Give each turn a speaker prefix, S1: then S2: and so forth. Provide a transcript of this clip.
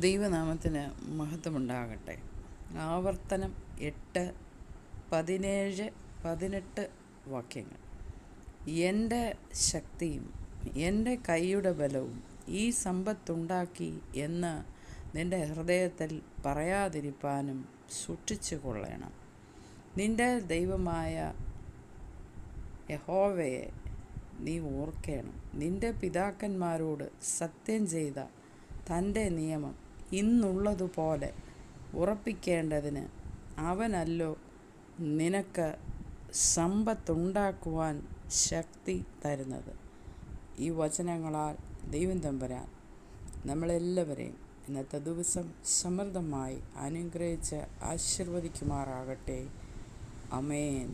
S1: ദൈവനാമത്തിന് മഹത്വമുണ്ടാകട്ടെ. ആവർത്തനം 8, 17, 18 വാക്യങ്ങൾ. എൻ്റെ ശക്തിയും എൻ്റെ കൈയുടെ ബലവും ഈ സമ്പത്തുണ്ടാക്കി എന്ന് നിൻ്റെ ഹൃദയത്തിൽ പറയാതിരിപ്പാനും സൂക്ഷിച്ചു കൊള്ളണം. നിൻ്റെ ദൈവമായ യഹോവയെ നീ ഓർക്കണം. നിൻ്റെ പിതാക്കന്മാരോട് സത്യം ചെയ്ത തൻ്റെ നിയമം ഇന്നുള്ളതുപോലെ ഉറപ്പിക്കേണ്ടതിന് അവനല്ലോ നിനക്ക് സമ്പത്തുണ്ടാക്കുവാൻ ശക്തി തരുന്നത്. ഈ വചനങ്ങളാൽ ദൈവം തമ്പുരാൻ നമ്മളെല്ലാവരെയും ഇന്നത്തെ ദിവസം സമൃദ്ധമായി അനുഗ്രഹിച്ച് ആശീർവദിക്കുമാറാകട്ടെ. ആമേൻ.